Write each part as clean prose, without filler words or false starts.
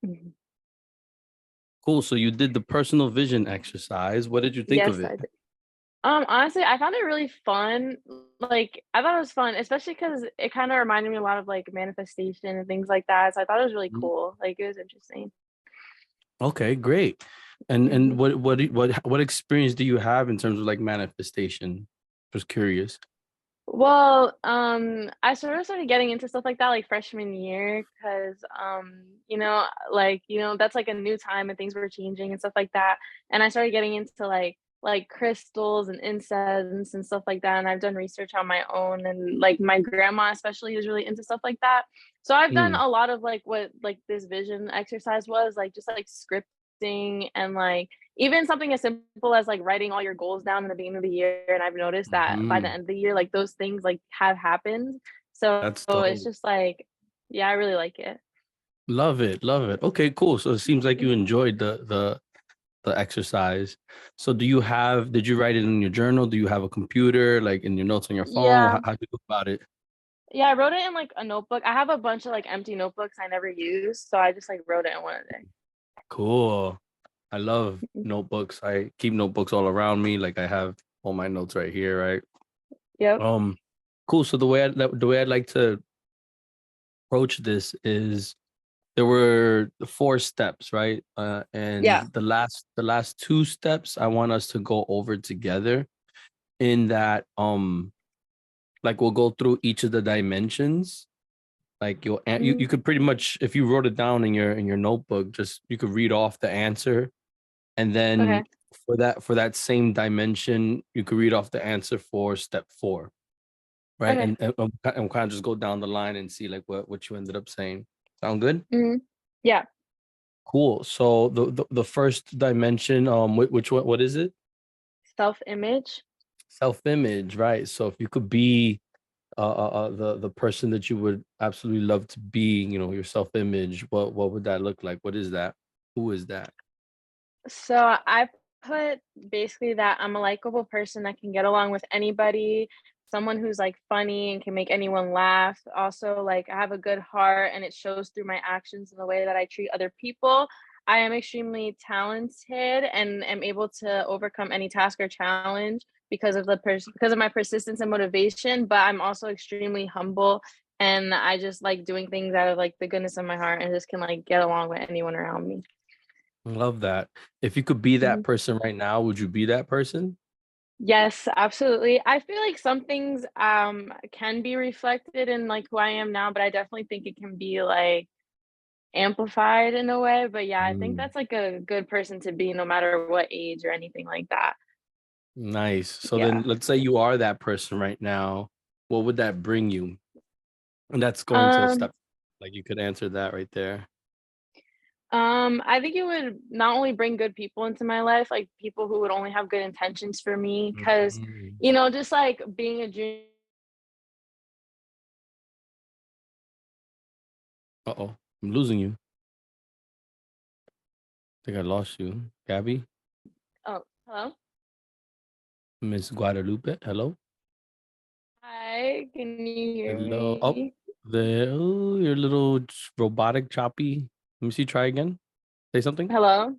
Mhm. Cool. So you did the personal vision exercise. What did you think of Yes, it? I did. Honestly, I found it really fun. Like, I thought it was fun, especially because it kind of reminded me a lot of like manifestation and things like that. So I thought it was really Mm. cool. Like, it was interesting. Okay, great. And Mhm. what experience do you have in terms of like manifestation? Just curious. Well, I sort of started getting into stuff like that like freshman year because, that's like a new time and things were changing and stuff like that. And I started getting into like crystals and incense and stuff like that. And I've done research on my own, and like my grandma especially is really into stuff like that. So I've done Mm, a lot of like what like this vision exercise was like, just like scripting and like even something as simple as like writing all your goals down in the beginning of the year, and I've noticed that by the mhm. end of the year, like those things like have happened. So That's it's dope. just like, yeah, I really like it. Love it, love it. Okay, cool. So it seems like you Mhm. enjoyed the exercise. So did you write it in your journal? Do you have a computer, like in your notes on your phone? Yeah. How do you go about it? Yeah, I wrote it in like a notebook. I have a bunch of like empty notebooks I never use, so I just like wrote it in one of there. Cool. I love Mhm. notebooks. I keep notebooks all around me. Like I have all my notes right here, right? Yep. Um, cool. So the way I'd like to approach this is there were the four steps, right? Yeah. And the last two steps I want us to go over together in that like we'll go through each of the dimensions. Like you Mhm. could pretty much, if you wrote it down in your notebook, just you could read off the answer, and then Okay. for that same dimension you could read off the answer for step four, right? Okay. And kind of just go down the line and see like what you ended up saying. Sound good? Mhm. Yeah. Cool. So the first dimension, which one? What is it? Self-image. Self-image, right? So if you could be the person that you would absolutely love to be, you know, your self-image, what would that look like? What is that? Who is that? So I put basically that I'm a likable person that can get along with anybody, someone who's like funny and can make anyone laugh. Also, like I have a good heart and it shows through my actions and the way that I treat other people. I am extremely talented and am able to overcome any task or challenge because of because of my persistence and motivation, but I'm also extremely humble, and I just like doing things out of like the goodness of my heart and just can like get along with anyone around me. Love that. If you could be that Mhm. person right now, would you be that person? Yes, absolutely. I feel like some things, can be reflected in, like, who I am now, but I definitely think it can be, like, amplified in a way, but yeah, I think Mm, that's, like, a good person to be no matter what age or anything like that. nice. So then Yeah. let's say you are that person right now. What would that bring you? And that's going to Um, step, like you could answer that right there. I think it would not only bring good people into my life, like, people who would only have good intentions for me, because Mhm. just, like, being a junior. Uh-oh, I'm losing you. I think I lost you. Gabby, Oh, hello? Miss Guadalupe. Hello. Hi, can you hear Hello. Oh, me? you're a little robotic, choppy. Let me see. Try again. Say something. Hello?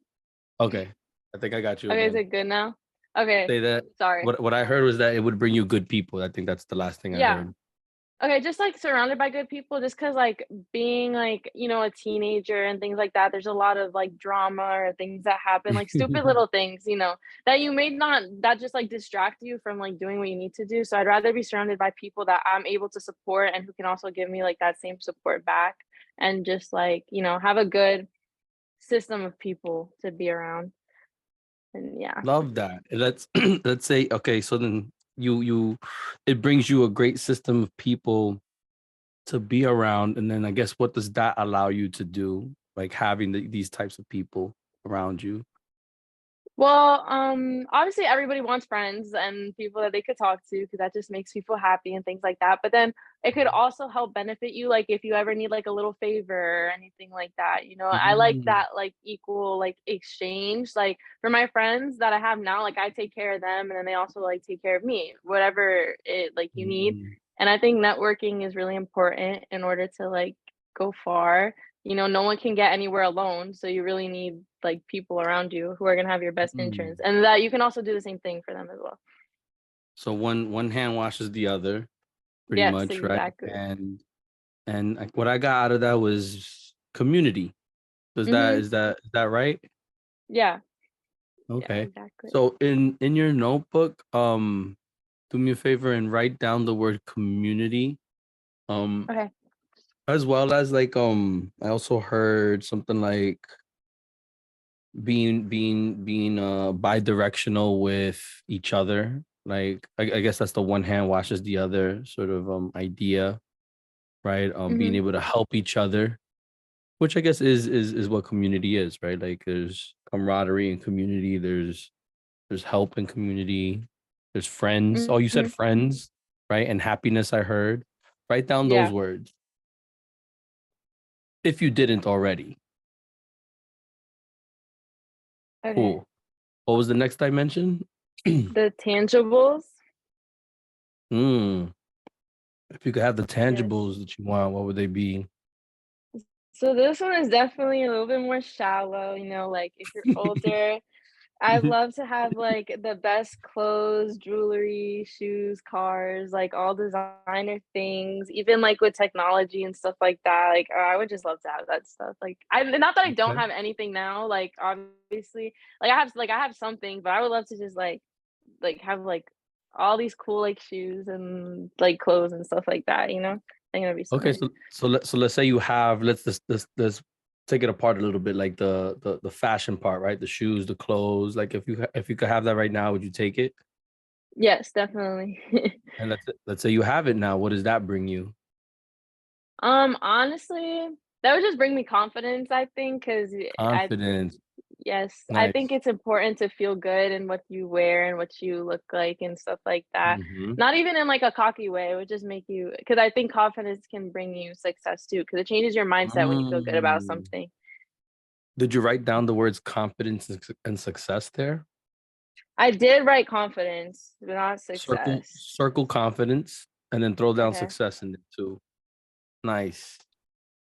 Okay. I think I got you Okay, is again. it good now? Okay, Say that. sorry. What I heard was that it would bring you good people. I think that's the last thing I Yeah. heard. Okay, just, like, surrounded by good people, just because like, being, like, a teenager and things like that, there's a lot of, like, drama or things that happen, like, stupid little things, that you may not that just, like, distract you from, like, doing what you need to do, so I'd rather be surrounded by people that I'm able to support and who can also give me, like, that same support back, and just, like, have a good system of people to be around, and yeah. Love that. Let's let's say okay. So then you it brings you a great system of people to be around, and then I guess what does that allow you to do? Like having these types of people around you. Well, obviously everybody wants friends and people that they could talk to because that just makes people happy and things like that. But then it could also help benefit you, like if you ever need like a little favor or anything like that. I like Mm, that like equal like exchange. Like for my friends that I have now, like I take care of them and then they also like take care of me, whatever it like you need. mm, And I think networking is really important in order to like go far. no one can get anywhere alone, so you really need, like, people around you who are gonna have your best Mm. interests, and that you can also do the same thing for them as well. So one hand washes the other, pretty Yes, much, right? exactly. And like, what I got out of that was community. Is that Mhm. is that is that right? Yeah. Yeah, Okay. exactly. So in your notebook, do me a favor and write down the word community. Um, Okay. as well as like I also heard something like being bi-directional with each other. Like I guess that's the one hand washes the other sort of idea, right? Being Mhm. able to help each other, which I guess is what community is, right? Like there's camaraderie in community, there's help in community, there's friends. Oh, you said Mhm. friends, right? And happiness, I heard. Write down those Yeah. words if you didn't already. Okay. Cool. What was the next dimension? The tangibles? Hmm. If you could have the Yes. tangibles that you want, what would they be? So this one is definitely a little bit more shallow, like, if you're older, I'd love to have, like, the best clothes, jewelry, shoes, cars, like, all designer things, even, like, with technology and stuff like that, like, I would just love to have that stuff, like, not that I don't Okay. have anything now, like, obviously, I have something, but I would love to just, have, like, all these cool, like, shoes and, like, clothes and stuff like that, I think that'd be so Okay. nice. So let's say you have let's take it apart a little bit, like the fashion part, right? The shoes, the clothes. Like if you could have that right now, would you take it? Yes, definitely. And let's say you have it now. What does that bring you? Honestly, that would just bring me confidence, I think, 'cause I Confidence. yes, I think Nice. it's important to feel good in what you wear and what you look like and stuff like that. Hmm. Not even in, like, a cocky way, it would just make you, because I think confidence can bring you success too, because it changes your mindset when you feel good about Mm. something. Did you write down the words confidence and success there? I did write confidence, but not Circle success. circle confidence and then throw down Okay. success in it too. Nice.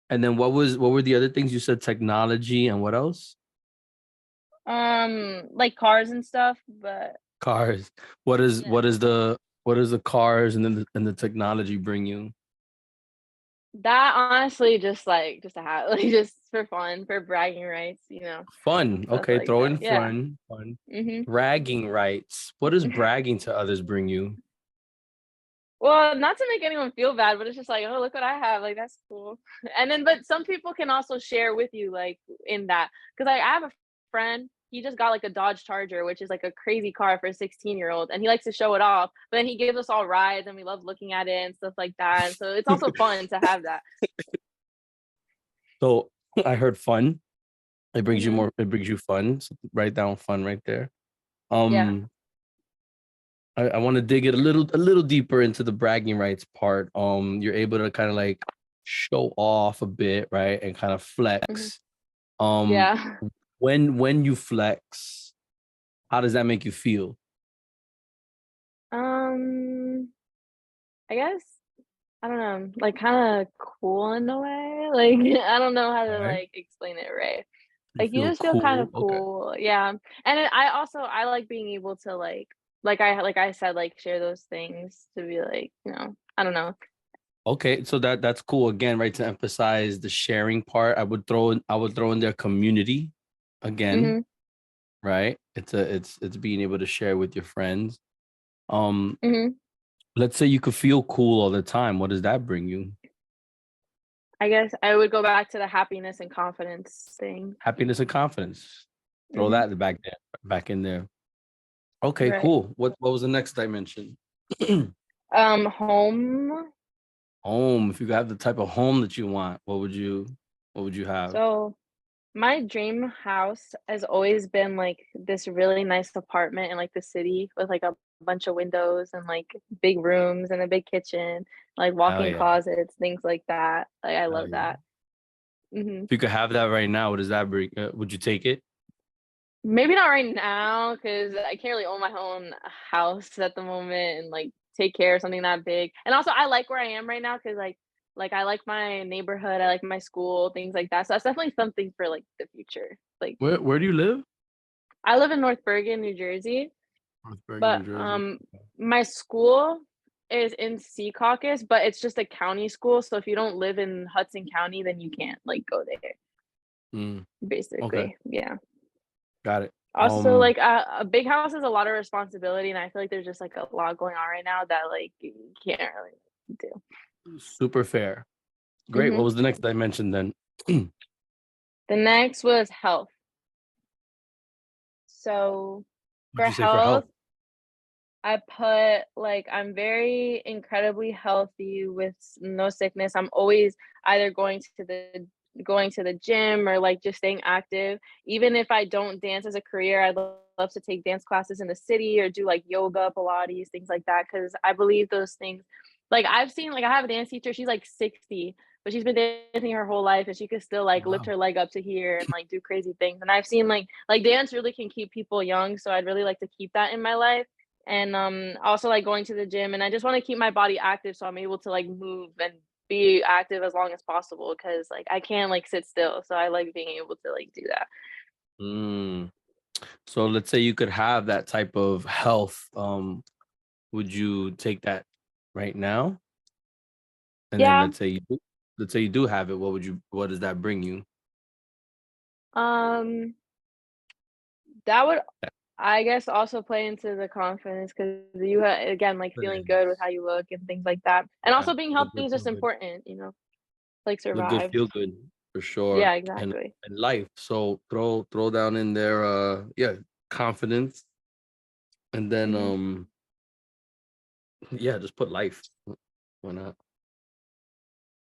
And then what were the other things you said? Technology and what else? Like cars and stuff, but Cars. What is yeah. what is the cars and then the technology bring you? That honestly just to have like, just for fun, for bragging rights, Fun. stuff Okay, like throw that. in Yeah. fun. Fun. Mhm. Bragging rights. What does bragging to others bring you? Well, not to make anyone feel bad, but it's just like, "Oh, look what I have," like, that's cool. And then but some people can also share with you, like, in that, because I have a friend, he just got, like, a Dodge Charger, which is, like, a crazy car for a 16-year-old, and he likes to show it off, but then he gives us all rides, and we love looking at it and stuff like that, and so it's also fun to have that. So I heard fun. Mhm. It brings you fun. So write down fun right there. Yeah. Um I want to dig it a little deeper into the bragging rights part. You're able to kind of like show off a bit, right? And kind of Mhm. flex. Um Yeah. when you flex, how does that make you feel? Um, I guess I don't know, like, kinda cool in a way, like, I don't know how to, Okay. like, explain it right. You Like, you feel just feel kind cool. of Okay. cool, yeah, and then I like being able to, like I said, like, share those things to be like, I don't know. Okay, so that's cool again, right? To emphasize the sharing part, I would throw in their community again, Mhm, right? It's being able to share with your friends. Um, mhm. let's say you could feel cool all the time. What does that bring you? I guess I would go back to the happiness and confidence thing. Happiness and confidence. Throw Mhm, that back in there. Okay, right. cool. What was the next dimension? Home. Home. If you have the type of home that you want, what would you have? So my dream house has always been, like, this really nice apartment in, like, the city with, like, a bunch of windows and, like, big rooms and a big kitchen, like, Hell walk-in yeah. closets, things like that. Like, I Hell love yeah. that. Mhm. If you could have that right now, what does that bring? Would you take it? Maybe not right now, cause I can't really own my own house at the moment and, like, take care of something that big. And also, I like where I am right now, cause like, Like, I like my neighborhood, I like my school, things like that. So that's definitely something for, like, the future. Like, Where do you live? I live in North Bergen, New Jersey, North Bergen, New but, Jersey. my school is in Secaucus, but it's just a county school, so if you don't live in Hudson County, then you can't, like, go there, Mm, okay, basically, yeah. got it. Also, like, a big house is a lot of responsibility, and I feel like there's just, like, a lot going on right now that, like, you can't really do. Super fair. Great. What Mhm. was the next dimension then? The next was health. So, What'd for you say for health? health, I put, like, I'm very incredibly healthy with no sickness. I'm always either going to the gym or, like, just staying active. Even if I don't dance as a career, I'd love to take dance classes in the city or do, like, yoga, Pilates, things like that. Because I believe those things, like, I've seen, like, I have a dance teacher, she's, like, 60, but she's been dancing her whole life, and she could still, like, lift Wow. her leg up to here and, like, do crazy things, and I've seen, like, dance really can keep people young, so I'd really like to keep that in my life. And, also, like, going to the gym, and I just wanna keep my body active so I'm able to, like, move and be active as long as possible because, like, I can't, like, sit still, so I like being able to, like, do that. Mm. So let's say you could have that type of health. Would you take that right now? And then Yeah, let's say you do have it. What does that bring you? um, that would, I guess, also play into the confidence because again, like, feeling good with how you look and things like that, and Yeah, also being look healthy good, is feel just good. important, like, Look good, survive. feel good for sure. Yeah, And exactly. life. So throw down in there yeah, confidence. And then Mhm, yeah, just put life. Why not?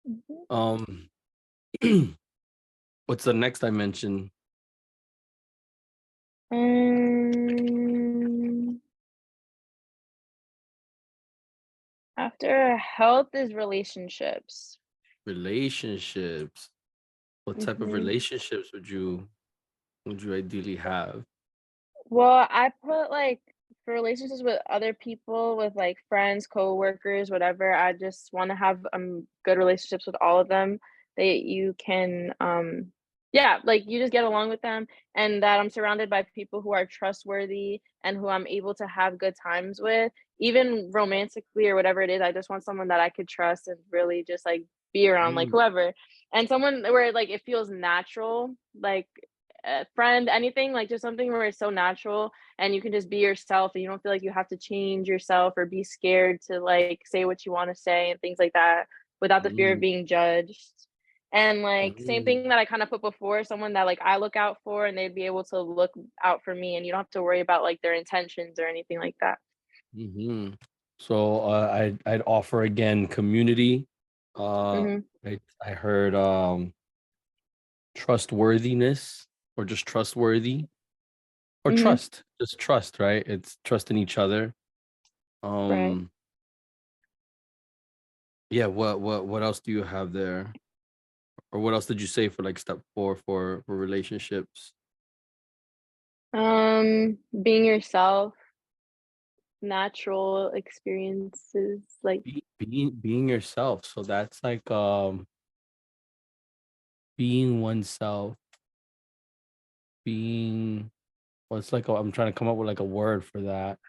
mhm. Um what's the next dimension? Mm, after health is relationships. Relationships. What type of Mhm. relationships would you ideally have? Well, I put, like, for relationships with other people, with, like, friends, coworkers, whatever, I just wanna have, good relationships with all of them, that you can, yeah, like, you just get along with them, and that I'm surrounded by people who are trustworthy and who I'm able to have good times with, even romantically or whatever it is, I just want someone that I could trust and really just, like, be around, like, Mm, whoever, and someone where, like, it feels natural, like, a friend, anything, like, just something where it's so natural and you can just be yourself and you don't feel like you have to change yourself or be scared to, like, say what you wanna say and things like that without the fear of mm, being judged. And, like, same thing mm, that I kinda put before, someone that, like, I look out for and they'd be able to look out for me and you don't have to worry about, like, their intentions or anything like that. mhm. So I'd offer again community. Mhm, I heard trustworthiness or just trustworthy or mhm, trust. Just trust, right? It's trust in each other. right. Um yeah, what else do you have there? Or what else did you say for like step 4 for relationships? Being yourself, natural experiences, like. Being yourself. So that's like being oneself, being well, it's like I'm trying to come up with like a word for that.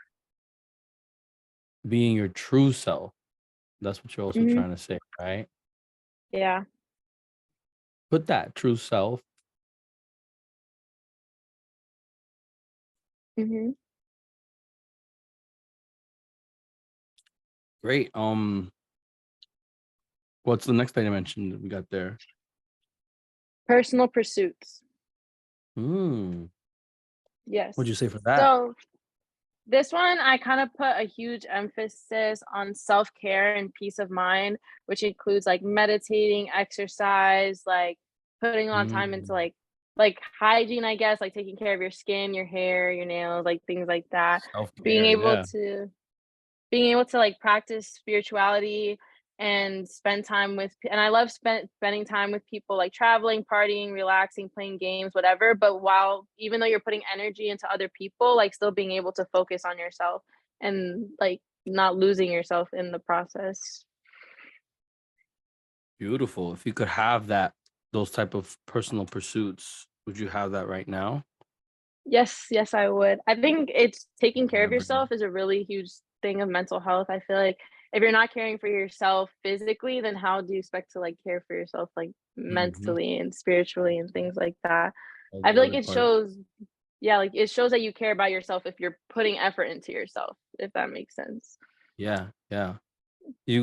Being your true self. That's what you're also Mhm, trying to say, right? yeah, Put that true self. mhm. Great. What's the next dimension that we got there? Personal pursuits. Hmm. What'd Yes. you say for that? So, this one, I kind of put a huge emphasis on self-care and peace of mind, which includes, like, meditating, exercise, like, putting a lot of time into, Mm. like, hygiene, I guess, like, taking care of your skin, your hair, your nails, like, things like that. Being Self-care, able yeah. to being able to, like, practice spirituality and spend time with and I love spending time with people, like, traveling, partying, relaxing, playing games, whatever, but while even though you're putting energy into other people, like, still being able to focus on yourself and, like, not losing yourself in the process. Beautiful. If you could have that, those type of personal pursuits, would you have that right now? Yes, yes, I would. I think it's taking care of Celebrity. yourself is a really huge thing of mental health. I feel like if you're not caring for yourself physically, then how do you expect to, like, care for yourself, like, Mm-hmm. mentally and spiritually and things like that? All I the feel like other it parts. shows yeah, like, it shows that you care about yourself if you're putting effort into yourself, if that makes sense. Yeah, yeah.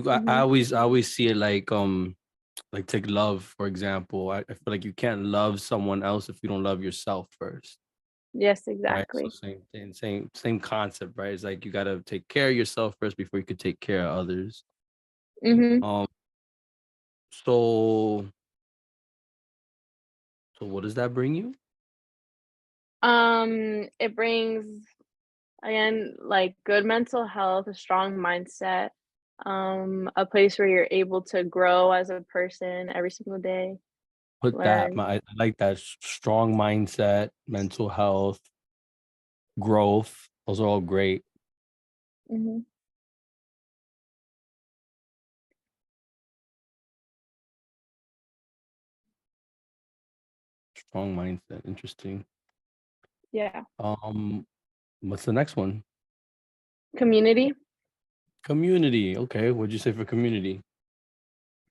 I Mhm. always see it like take love, for example. I feel like you can't love someone else if you don't love yourself first. Yes, Right. So exactly. same thing, same concept, right? It's like you gotta take care of yourself first before you could take care of others. Mhm. Um, so so what does that bring you? It brings, again, like, good mental health, a strong mindset, a place where you're able to grow as a person every single day, Put that, learn. I like that strong mindset, mental health, growth. Those are all great. Mhm. Strong mindset. Interesting. Yeah. Um, what's the next one? Community. Community. Okay. What'd you say for community?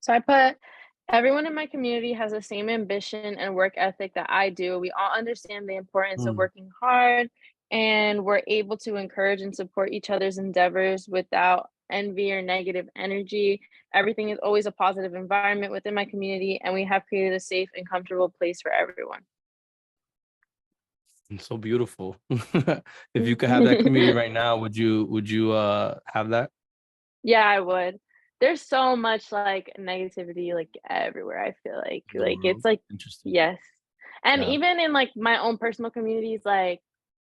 So I put everyone in my community has the same ambition and work ethic that I do. We all understand the importance of Mm. working hard, and we're able to encourage and support each other's endeavors without envy or negative energy. Everything is always a positive environment within my community, and we have created a safe and comfortable place for everyone. It's so beautiful. If you could have that community right now, would you have that? Yeah, I would. There's so much, like, negativity, like, everywhere, I feel In the like, it's world. like Interesting. yes. And Yeah. even in, like, my own personal communities, like,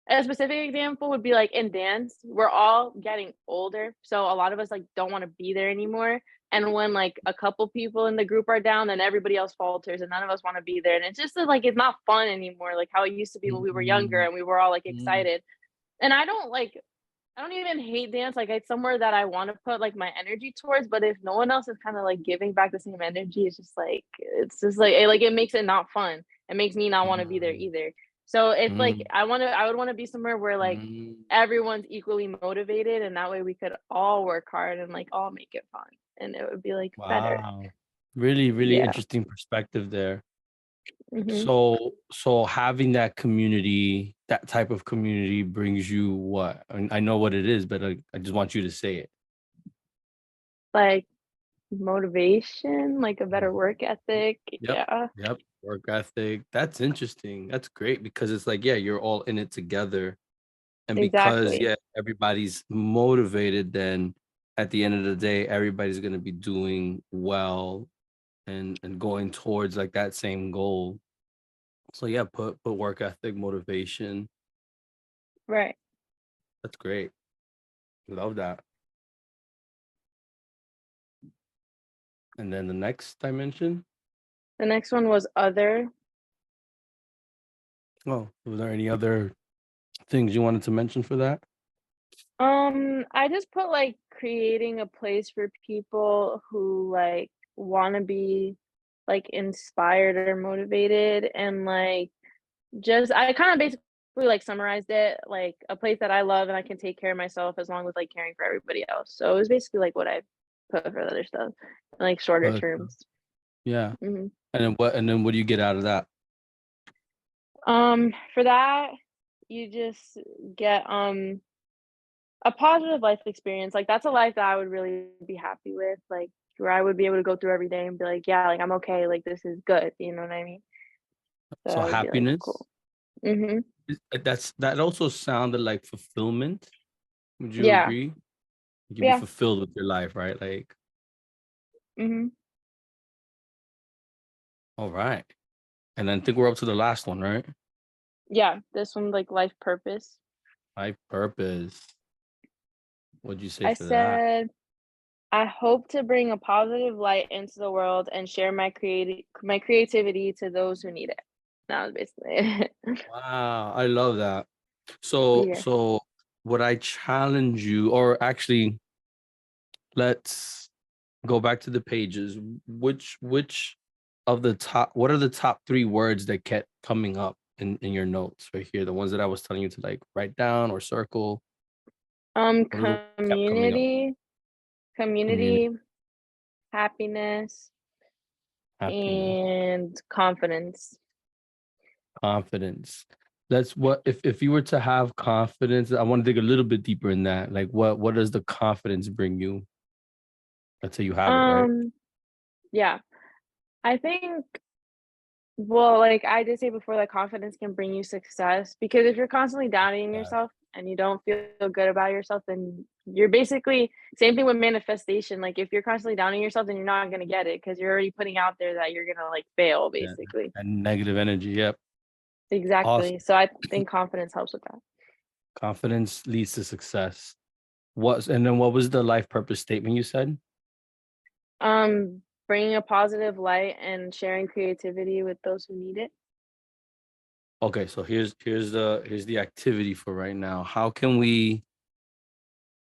a specific example would be, like, in dance, we're all getting older, so a lot of us, like, don't wanna be there anymore, and when, like, a couple people in the group are down, then everybody else falters, and none of us wanna be there, and it's just, like, it's not fun anymore, like, how it used to be when we were younger Mm, and we were all, like, mm. excited. And I don't even hate dance, like, it's somewhere that I wanna put, like, my energy towards, but if no one else is kinda, like, giving back the same energy, it's just, like, it makes it not fun. It makes me not wanna be there Mm, either. So, it's, like, mm, I would wanna be somewhere where, like, mm. everyone's equally motivated, and that way we could all work hard and, like, all make it fun, and it would be, like, better. Wow. Really, really Yeah. interesting perspective there. Mhm. So having that community, that type of community brings you what? I know what it is, but I just want you to say it. Like, motivation, like, a better Mhm. work ethic, Yep. yeah. Yep. Work ethic. That's interesting. That's great because it's like, yeah, you're all in it together. And because, Exactly. yeah, everybody's motivated, then at the end of the day, everybody's gonna be doing well and going towards like that same goal. So yeah, put work ethic, motivation. Right. That's great. Love that. And then the next dimension. The next one was other. Oh, was there any other things you wanted to mention for that? I just put, like, creating a place for people who, like, wanna be, like, inspired or motivated and, like, just I kinda basically, like, summarized it, like, a place that I love and I can take care of myself as long as, like, caring for everybody else. So, it was basically, like, what I put for the other stuff, like, shorter Uh, terms. yeah. Mhm. And then what do you get out of that? For that, you just get, a positive life experience, like, that's a life that I would really be happy with, like, where I would be able to go through every day and be like, "Yeah, like, I'm okay, like, this is good," you know what I mean? So So that would be, like, happiness. cool. Mhm. That also sounded like fulfillment. Would you Yeah. agree? You can be Yeah. fulfilled with your life, right? Like, Mhm. all right. And then I think we're up to the last one, right? Yeah, this one's, like, life purpose. Life purpose. What'd you say I for that? said, "I hope to bring a positive light into the world and share my creativity to those who need it." That was basically it. Wow, I love that. So, Yeah. so would I challenge you, or actually, let's go back to the pages. Which of the top, what are the top three words that kept coming up in your notes right here? The ones that I was telling you to like write down or circle. What are the ones that kept coming up? Community, Community, community, happiness, happiness, and confidence. confidence. That's what, if you were to have confidence, I want to dig a little bit deeper in that. Like what does the confidence bring you? Let's say you have it, right? Um, yeah, I think well, like I did say before, that confidence can bring you success because if you're constantly doubting Yeah. yourself and you don't feel good about yourself, then you're basically same thing with manifestation. Like if you're constantly doubting yourself, then you're not gonna get it because you're already putting out there that you're gonna like fail, Yeah. basically. And negative energy. Yep. Exactly. Awesome. So I think confidence helps with that. Confidence leads to success. And then what was the life purpose statement you said? Bringing a positive light and sharing creativity with those who need it. Okay, so here's the activity for right now. How can we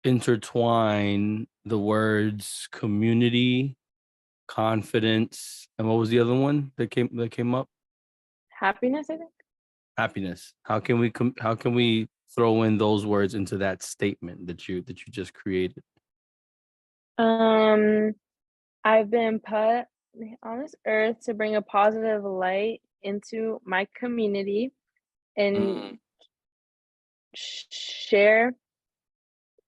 intertwine the words community, confidence, and what was the other one that came up? Happiness, I think. Happiness. How can we throw in those words into that statement that you just created? Um, I've been put on this earth to bring a positive light into my community and Mm. share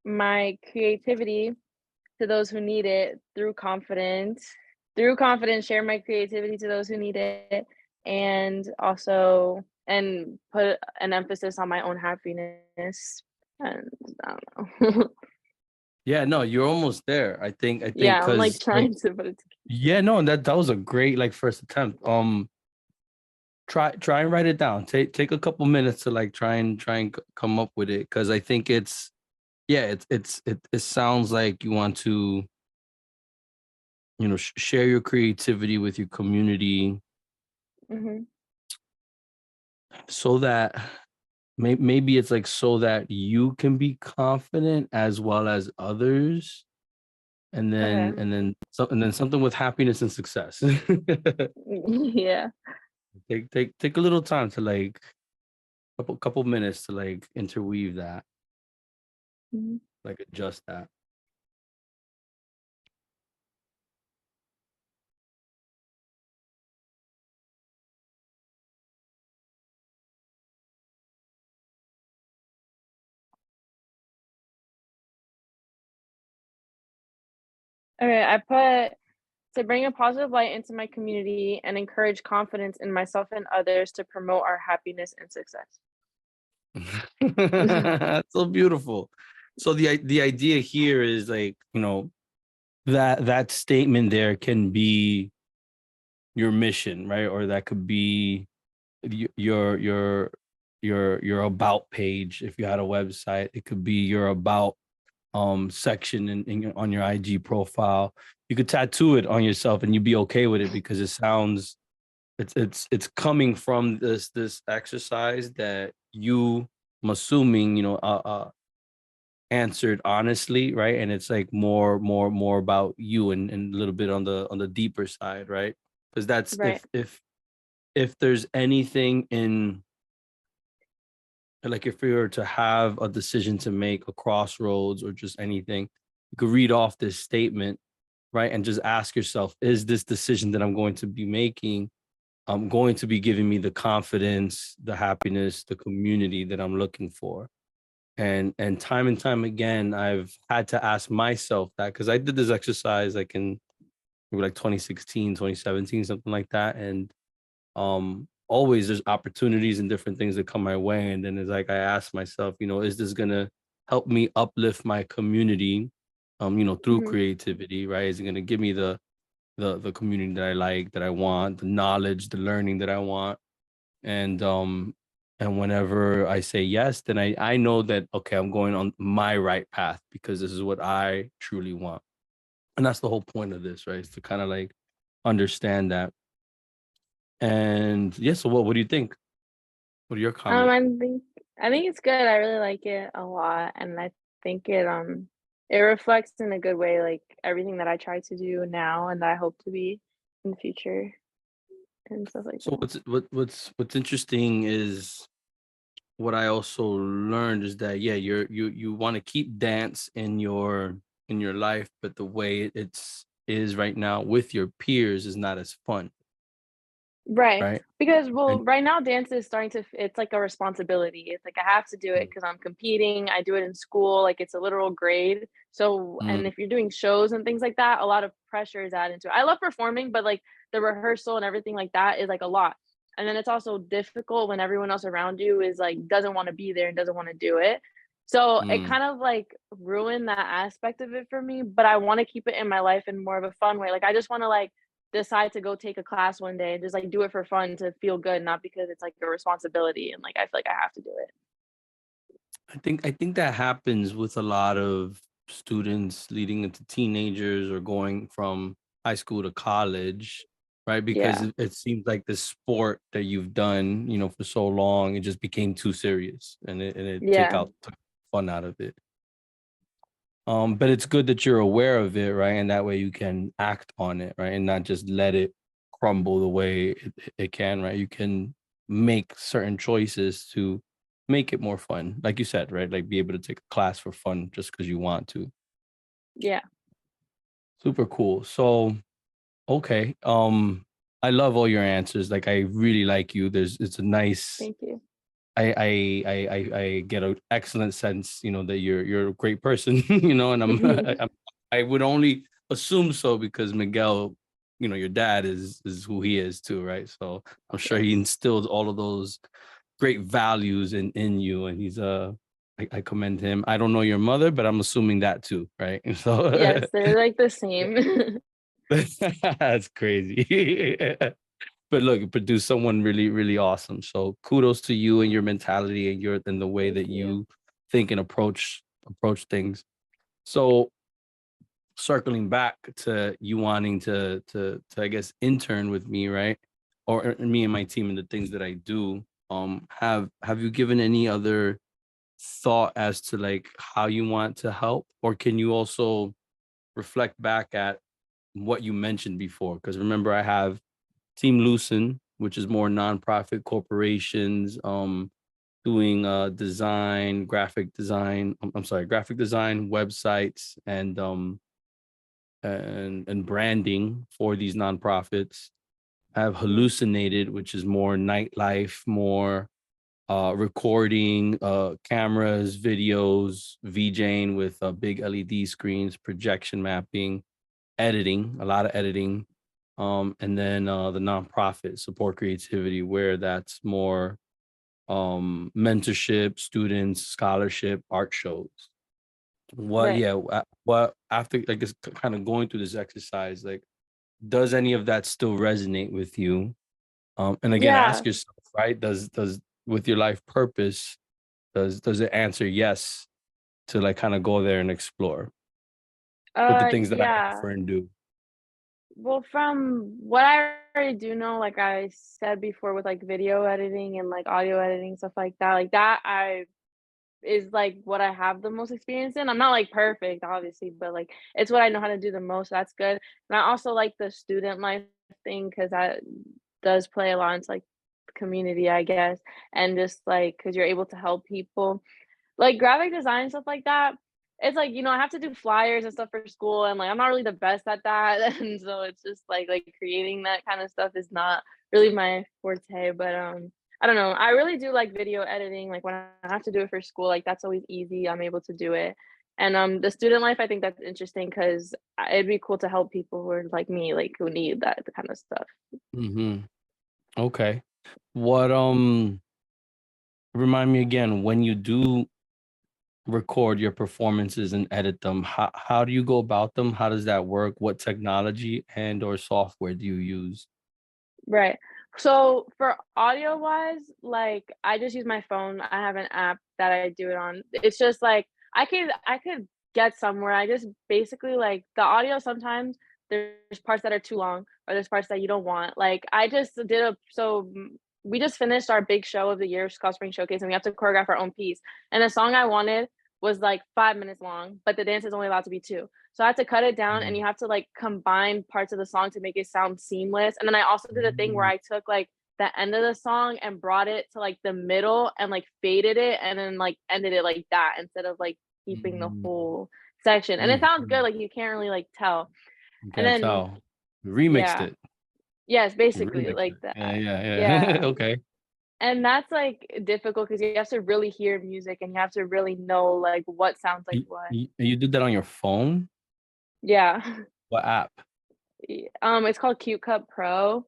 my creativity to those who need it through confidence. Through confidence, share my creativity to those who need it, and also and put an emphasis on my own happiness. And I don't know. Yeah, no, you're almost there. I think Yeah, I'm like because like trying to put it yeah, no, that was a great like first attempt. Try and write it down. Take a couple minutes to like try and come up with it because I think it's yeah, it sounds like you want to share your creativity with your community together. so that maybe it's like so that you can be confident as well as others, and then Okay. something with happiness and success. Yeah. Take a little time to like couple minutes to like interweave that, Mhm. like adjust that. Okay, I put to bring a positive light into my community and encourage confidence in myself and others to promote our happiness and success. That's so beautiful. So the idea here is like, that statement there can be your mission, right? Or that could be your about page if you had a website. It could be your about section on your IG profile. You could tattoo it on yourself and you'd be okay with it because it sounds it's coming from this exercise that you, I'm assuming, answered honestly, right? And it's like more about you and a little bit on the deeper side, right? Because that's Right. if there's anything in, like, if you were to have a decision to make, a crossroads or just anything, you could read off this statement, right? And just ask yourself, is this decision that I'm going to be making going to be giving me the confidence, the happiness, the community that I'm looking for? And time again, I've had to ask myself that because I did this exercise like in maybe like 2016, 2017, something like that. And always there's opportunities and different things that come my way. And then it's like I ask myself, is this gonna help me uplift my community through Mhm. creativity, right? Is it gonna give me the community that I like, that I want, the knowledge, the learning that I want? And whenever I say yes, then I know that okay, I'm going on my right path because this is what I truly want. And that's the whole point of this, right? Is to kind of like understand that. And yeah, so what do you think? What are your Um, comments? I think I think it's good. I really like it a lot, and I think it It reflects in a good way, like, everything that I try to do now and that I hope to be in the future and stuff like So that. what's interesting is what I also learned is that yeah, you want to keep dance in your life, but the way it's is right now with your peers is not as fun, Right, right? because And well, right now dance is starting to it's like a responsibility. It's like I have to do it because 'cause I'm competing, I do it in school, like, it's a literal grade. So and mm, if you're doing shows and things like that, a lot of pressure is added into it. I love performing, but, like, the rehearsal and everything like that is, like, a lot. And then it's also difficult when everyone else around you is, like, doesn't wanna be there and doesn't wanna do it. So it mm, kind of, like, ruined that aspect of it for me, but I wanna keep it in my life in more of a fun way. Like, I just wanna, like, decide to go take a class one day and just, like, do it for fun to feel good, not because it's, like, a responsibility and, like, I feel like I have to do it. I think that happens with a lot of students leading into teenagers or going from high school to college, right? Because Yeah, it seems like the sport that you've done, you know, for so long, it just became too serious and it yeah, took fun out of it. But it's good that you're aware of it, right? And that way you can act on it, right? And not just let it crumble the way it can, right? You can make certain choices to make it more fun. Like you said, right? Like be able to take a class for fun just because you want to. yeah, Super cool. So, okay. I love all your answers. Like I really like you. It's a nice thank you. I get an excellent sense, you know, that you're a great person, you know, and I would only assume so because Miguel, you know, your dad is who he is too, right? So I'm sure Yeah. he instilled all of those great values in you, and he's I commend him. I don't know your mother, but I'm assuming that too, right? So Yes, they're, like, the same. that's crazy. But look, it produced someone really, really awesome. So kudos to you and your mentality and your and the way Thank that you. you think and approach things. So circling back to you wanting to I guess intern with me, right? Or me and my team and the things that I do. Have you given any other thought as to like how you want to help, or can you also reflect back at what you mentioned before? Because remember, I have Team Lucin, which is more nonprofit corporations, doing design, graphic design. I'm sorry, graphic design, websites, and branding for these nonprofits. I have Mhm. Hallucinated, which is more nightlife, more recording, cameras, videos, VJing with big LED screens, projection mapping, editing, a lot of editing. And then the nonprofit support creativity, where that's more mentorship, students, scholarship, art shows. What, Right. yeah, what after like it's kind of going through this exercise, like, does any of that still resonate with you? And again, ask Yeah. yourself, right? Does with your life purpose, does it answer yes to like kind of go there and explore with the things that I Yeah. offer and do? Well, from what I already do know, like I said before with, like, video editing and, like, audio editing, stuff like that I is, like, what I have the most experience in. I'm not, like, perfect, obviously, but, like, it's what I know how to do the most, that's good. And I also like the student life thing because that does play a lot into, like, community, I guess, and just, like because 'cause you're able to help people. Like, graphic design, stuff like that, it's like, I have to do flyers and stuff for school, and, like, I'm not really the best at that, and so it's just, like, creating that kinda stuff is not really my forte, but, I don't know, I really do like video editing, like, when I have to do it for school, like, that's always easy, I'm able to do it, and, the student life, I think that's interesting 'cause, it'd be cool to help people who are like me, like, who need that kind of stuff. Hmm. Okay. What remind me again, when you do record your performances and edit them, how do you go about them? How does that work? What technology and or software do you use? Right. So for audio wise, like I just use my phone. I have an app that I do it on. It's just like I could get somewhere. I just basically like the audio sometimes there's parts that are too long or there's parts that you don't want. Like I just did a we just finished our big show of the year, it's called Spring Showcase, and we have to choreograph our own piece. And the song I wanted was like 5 minutes long, but the dance is only allowed to be two. So I had to cut it down, and Mm. you have to like combine parts of the song to make it sound seamless. And then I also did a thing where Mm. I took like the end of the song and brought it to like the middle and like faded it and then like ended it like that instead of like keeping the Mm. whole section. And it Mm. sounds good, Mm. like you can't really like tell. You And can't then tell. You remixed yeah. it. Yes, You basically remixed like it. Yeah, that. yeah, yeah. Yeah. Okay. And that's like difficult because you have to really hear music and you have to really know like what sounds like what. You did that on your phone? Yeah. What app? It's called Cute Cut Pro.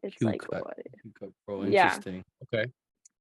It's Q like Cut. what Q Cut Pro. yeah. Interesting. Okay.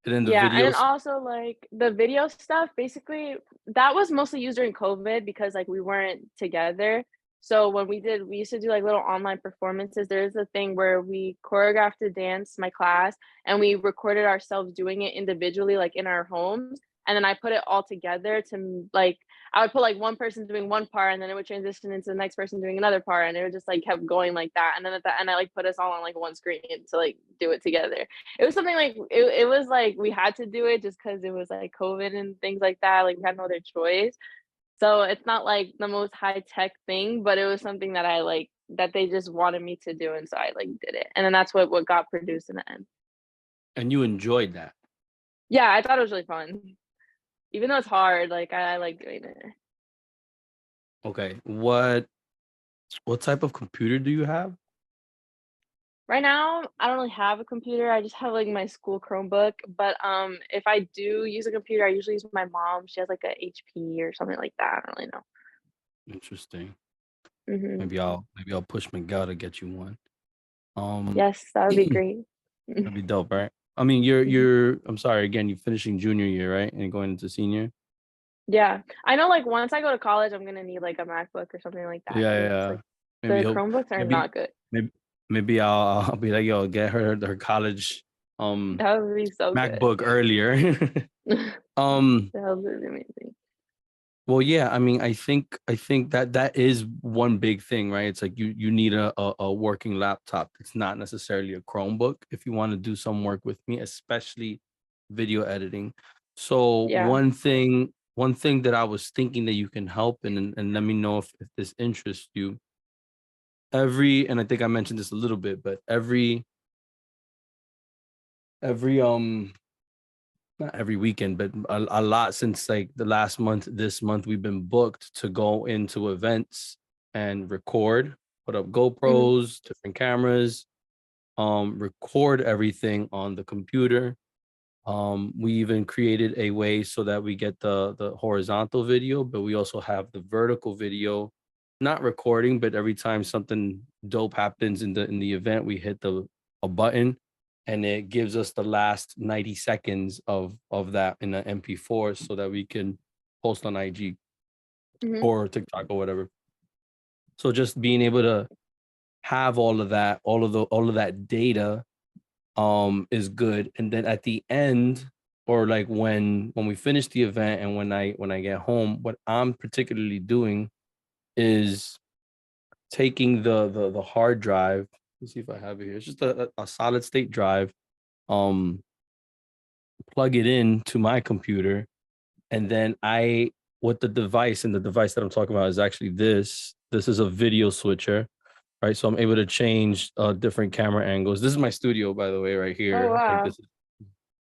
And then the Yeah, and then videos. also, like, the video stuff, basically, that was mostly used during COVID because, like, we weren't together. So when we used to do, like, little online performances. There's a thing where we choreographed a dance, my class, and we recorded ourselves doing it individually, like, in our homes, and then I put it all together to, like I would put, like, one person doing one part, and then it would transition into the next person doing another part, and it would just, like, kept going like that, and then at the end, I, like, put us all on, like, one screen to, like, do it together. It was something like it was like we had to do it just because it was like COVID and things like that. Like we had no other choice. So it's not like the most high tech thing, but it was something that I like that they just wanted me to do, and so I like did it. And then that's what got produced in the end. And you enjoyed that. Yeah, I thought it was really fun. Even though it's hard, like I like doing it. Okay. What type of computer do you have? Right now, I don't really have a computer. I just have like my school Chromebook. But if I do use a computer, I usually use my mom. She has like a HP or something like that. I don't really know. Interesting. Mhm. Maybe I'll push Miguel to get you one. Um, Yes, that would be that'd great. be dope, right? I mean, you're Mhm. you're. I'm sorry again. You're finishing junior year, right? And going into senior. Yeah. I know, like, once I go to college, I'm gonna need, like, a MacBook or something like that Yeah, because, yeah. like, Maybe the he'll. Chromebooks are Maybe not good. maybe maybe I'll be like, yo, get her college That would be so good. MacBook earlier. um. That would be amazing. Well, yeah. I mean, I think that that is one big thing, right? It's like you need a working laptop. It's not necessarily a Chromebook if you want to do some work with me, especially video editing. So Yeah. one thing that I was thinking that you can help and let me know if this interests you. And I think I mentioned this a little bit, but every not every weekend, but a lot since like the last month, this month, we've been booked to go into events and record, put up Mhm. GoPros, different cameras, record everything on the computer. We even created a way so that we get the horizontal video, but we also have the vertical video, not recording, but every time something dope happens in the event, we hit the a button and it gives us the last 90 seconds of that in an MP4 so that we can post on IG Mhm. or TikTok or whatever. So just being able to have all of that, all of that data is good. And then at the end, or like when we finish the event and when I get home, what I'm particularly doing is taking the hard drive. Let's see if I have it here. It's just a solid state drive. Um, plug it in to my computer, and then I with the device, and the device that I'm talking about is actually this. This is a video switcher, right? So I'm able to change different camera angles. This is my studio, by the way, right Oh, here. Like wow. this is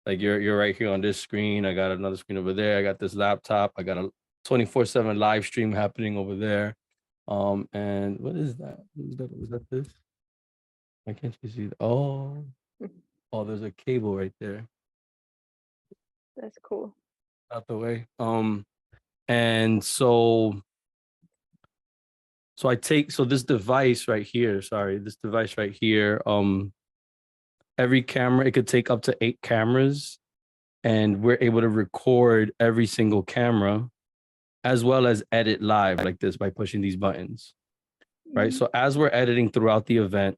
like you're right here on this screen. I got another screen over there. I got this laptop. I got a 24/7 live stream happening over there. And what is that? What is that? Was that this? Why can't you see? Oh, there's a cable right there That's cool. out the way. And so I take this device right here. Sorry, this device right here. Every camera it could take up to 8 cameras, and we're able to record every single camera as well as edit live like this by pushing these buttons, right? Mhm. So as we're editing throughout the event,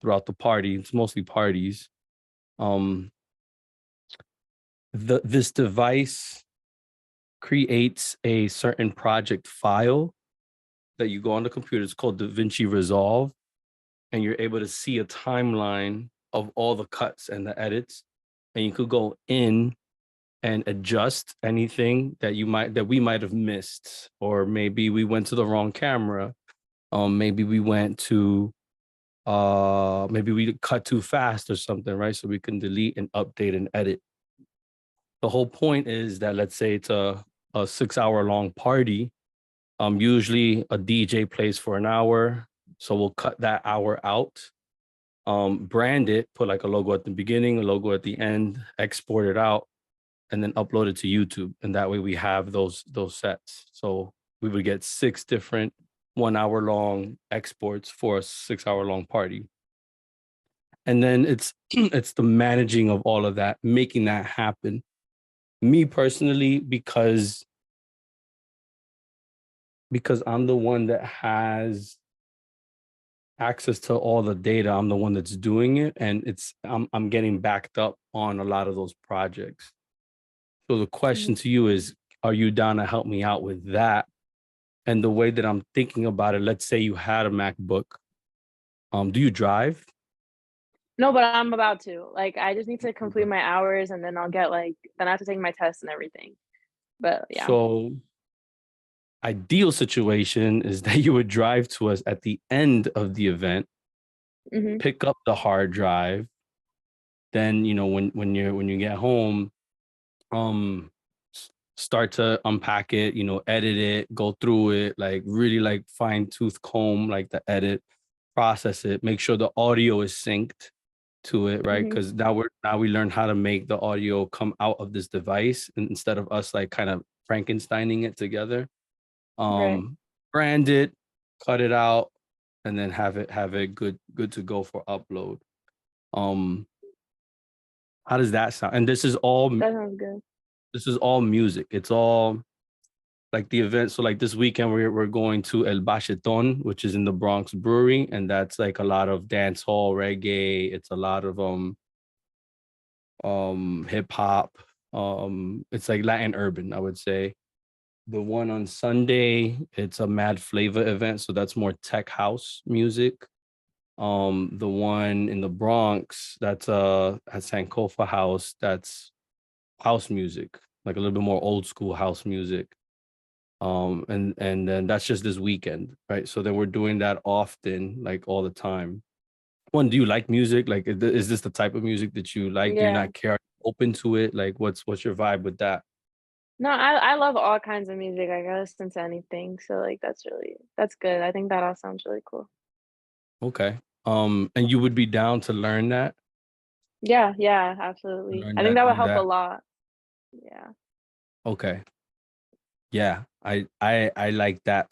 throughout the party, it's mostly parties. Um, this device creates a certain project file that you go on the computer. It's called DaVinci Resolve, and you're able to see a timeline of all the cuts and the edits, and you could go in and adjust anything that we might have missed, or maybe we went to the wrong camera. Maybe we went to maybe we cut too fast or something, right? So we can delete and update and edit. The whole point is that, let's say it's a 6 hour long party. Usually a DJ plays for an hour, so we'll cut that hour out, brand it, put like a logo at the beginning, a logo at the end, export it out, and then upload it to YouTube. And that way we have those sets. So we would get 6 different 1 hour long exports for a 6 hour long party. And then it's it's the managing of all of that, making that happen. Me personally, because I'm the one that has access to all the data, I'm the one that's doing it, and I'm getting backed up on a lot of those projects. So the question Mhm. to you is, are you down to help me out with that? And the way that I'm thinking about it, let's say you had a MacBook. Do you drive? No, but I'm about to. Like, I just need to complete my hours and then I'll get like then I have to take my test and everything. But yeah. So ideal situation is that you would drive to us at the end of the event, Mhm. pick up the hard drive. Then, when you get home, um start to unpack it, edit it, go through it, like really like fine tooth comb like the edit, process it, make sure the audio is synced to it, right? Mhm. Because now we learn how to make the audio come out of this device, and instead of us like kind of Frankensteining it together. Right. um Brand it, cut it out, and then have it good to go for upload. um how does that sound? And That sounds good. this is all music. It's all like the event. So like this weekend we're going to El Bacheton, which is in the Bronx Brewery, and that's like a lot of dance hall reggae. It's a lot of hip hop. It's like Latin urban, I would say. The one on Sunday, it's a Mad Flavor event, so that's more tech house music. The one in the Bronx, that's at Sankofa House, that's house music, like a little bit more old school house music. And then that's just this weekend, right? So then we're doing that often, like all the time. One, do you like music? Like, is this the type of music that you like? Do you Yeah. not care? Open to it? Like, what's your vibe with that? No, I love all kinds of music. Like, I listen to anything. So like that's good. I think that all sounds really cool. Okay. And you would be down to Yeah, yeah, absolutely. learn I think that, that would do help a that. lot. Yeah. Okay. Yeah, I like that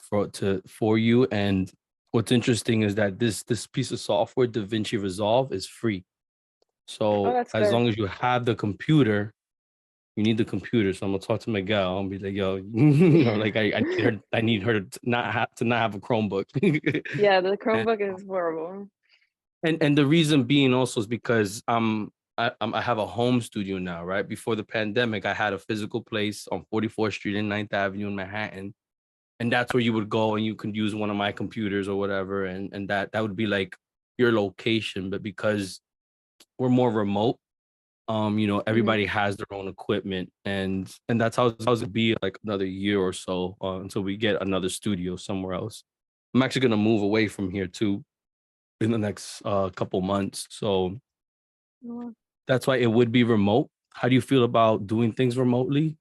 for you. And what's interesting is that this piece of software, DaVinci Resolve, is free. Oh, So that's as good. long as you have the computer, you need the computer. So I'm gonna talk to Miguel and be like, yo, Yeah. like I need her to not have a Chromebook. Yeah, the and, Chromebook is horrible. and the reason being also is because I have a home studio now, right? Before the pandemic, I had a physical place on 44th Street and 9th Avenue in Manhattan. And that's where you would go and you could use one of my computers or whatever. And that would be like your location. But because we're more remote, Mhm. everybody has their own equipment, and that's how it's gonna be like another year or so, until we get another studio somewhere else. I'm actually gonna move away from here too in the next couple months, so Oh, that's why it would be remote. How do you feel about doing things remotely?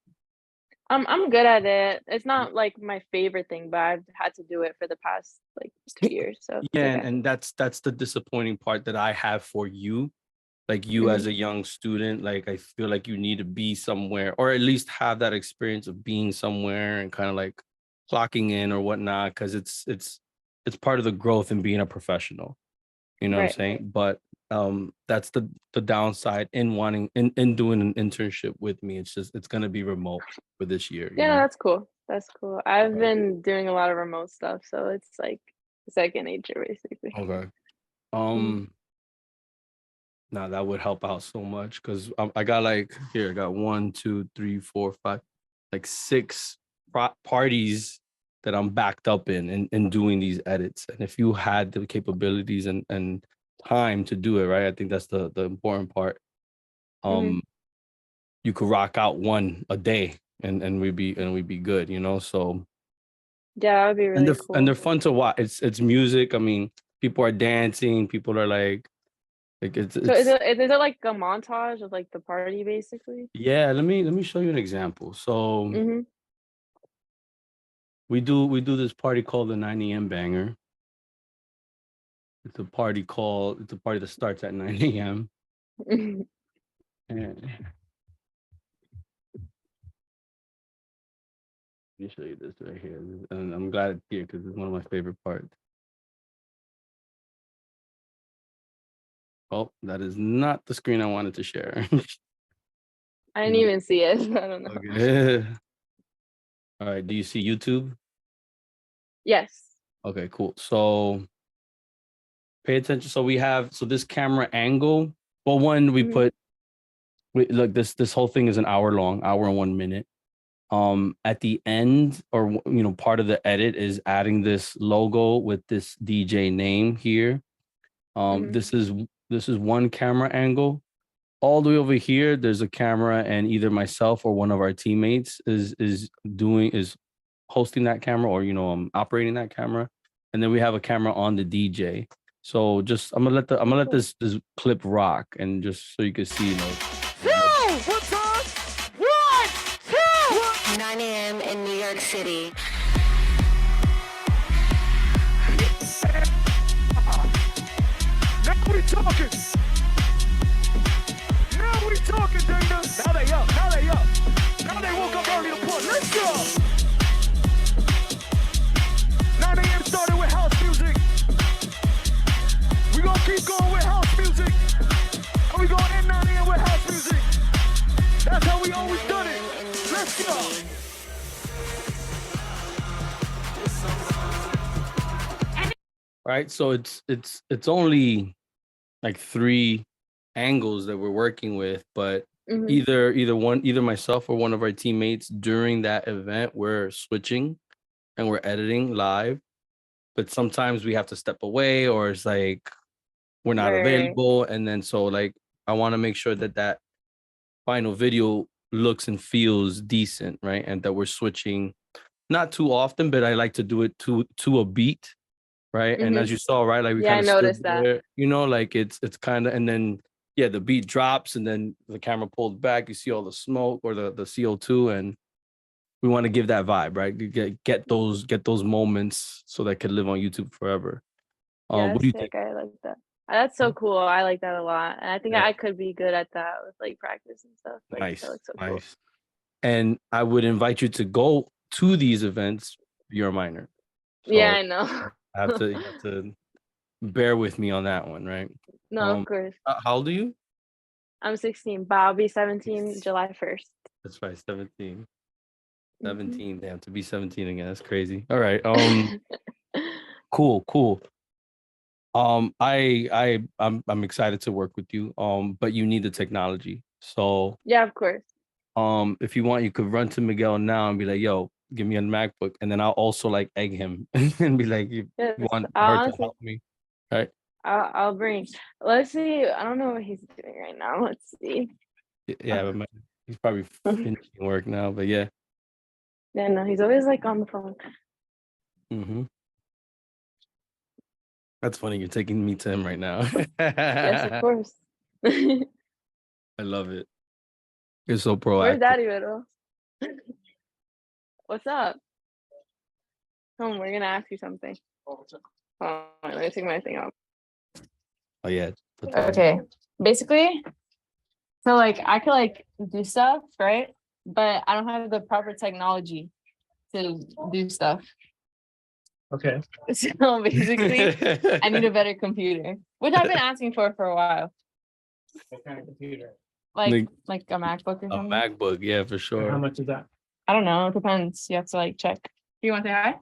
I'm good at it. It's not like my favorite thing, but I've had to do it for the past like 2 years, so it's Yeah, okay. and that's the disappointing part that I have for you. Like you Mhm. as a young student, like I feel like you need to be somewhere, or at least have that experience of being somewhere and kind of like clocking in or whatnot, because it's part of the growth in being a professional. You know what I'm Right. saying? But that's the downside in wanting in doing an internship with me. It's just it's gonna be remote for this year, you Yeah, no, know? that's cool. That's cool. I've Okay. been doing a lot of remote stuff, so it's like second nature basically. Okay. Mhm. Um, Now that would help out so much because I got like here, I got one, two, three, four, five, like 6 parties that I'm backed up in doing these edits. And if you had the capabilities and time to do it, right? I think that's the important part. Mhm. Um, you could rock out one a day and we'd be good, you know. So Yeah, that would be and really they're cool. fun to watch. It's music. I mean, people are dancing, people are like So is it's it like a montage of like the party basically? yeah, let me show you an example. So Mhm. we do this party called the 9 a.m. banger. It's a party that starts at 9 a.m. And let me show you this right here. And I'm glad it's here because it's one of my favorite parts. Oh, that is not the screen I wanted to share. I didn't No. even see it. I don't know. Okay. All right. Do you see YouTube? Yes. Okay, cool. So pay attention. So this camera angle. Well, one Mhm. look, this whole thing is an hour long, hour and 1 minute. At the end, or part of the edit is adding this logo with this DJ name here. Mhm. This is one camera angle. All the way over here, there's a camera, and either myself or one of our teammates is hosting that camera, or operating that camera. And then we have a camera on the DJ. So just I'm Oh, gonna let cool. this clip rock, and just so you can see What time? One, two. 9 a.m. in New York City. Now we talking. Now we talking, Dana. Now they up. Now they up. Now they woke up early to pull. Let's go. 9 a.m. started with house music. We gonna keep going with house music. And we gonna end 9 a.m. with house music. That's how we always done it. Let's go. right. So it's only like three angles that we're working with, but Mhm. either myself or one of our teammates during that event, we're switching and we're editing live. But sometimes we have to step away, or it's like we're not Right. available, and then so like I want to make sure that that final video looks and feels decent, right? And that we're switching not too often, but I like to do it to a beat, right? And as Mhm. you saw, right, like we Yeah, kind I of stood noticed that. there, like it's kind of, and then yeah, the beat drops, and then the camera pulled back. You see all the smoke or the CO2, and we want to give that vibe, right? Get those moments so that could live on YouTube forever. Yeah, What do you think? sick. I like that. That's so cool. I like that a lot. And I think Yeah, I could be good at that with like practice and stuff. Like that nice, looks so cool. nice. And I would invite you to go to these events. You're a minor, Yeah, so I know. you have to bear with me on that one, right? No, of course. How old are you? I'm 16, but I'll be 17 July 1st. That's right, 17. Mhm. 17, damn, to be 17 again. That's crazy. All right. Cool. I'm excited to work with you. But you need the technology. So, Yeah, of course. if you want, you could run to Miguel now and be like, "Yo, give me a MacBook," and then I'll also like egg him and be like, "You Yes, want her I'll to honestly help me, right?" I'll bring. Let's see. I don't know what he's doing right now. Let's see. Yeah, but he's probably finishing work now. But yeah. Yeah, no, he's always like on the phone. hmm That's funny. You're taking me to him right now. Yes, of I course. love it. You're so Where's proactive. Daddy Riddle? What's up? Come, we're gonna ask you something. Hold on, let me take my thing off. Oh yeah, put that on. Okay. Basically, so like I could like do stuff, right? But I don't have the proper technology to do stuff. Okay. So basically, I need a better computer, which I've been asking for a while. What kind of computer? Like a MacBook or A something. MacBook, yeah, for How sure. much is that? I don't know. It depends. You have to like check. You want to say hi?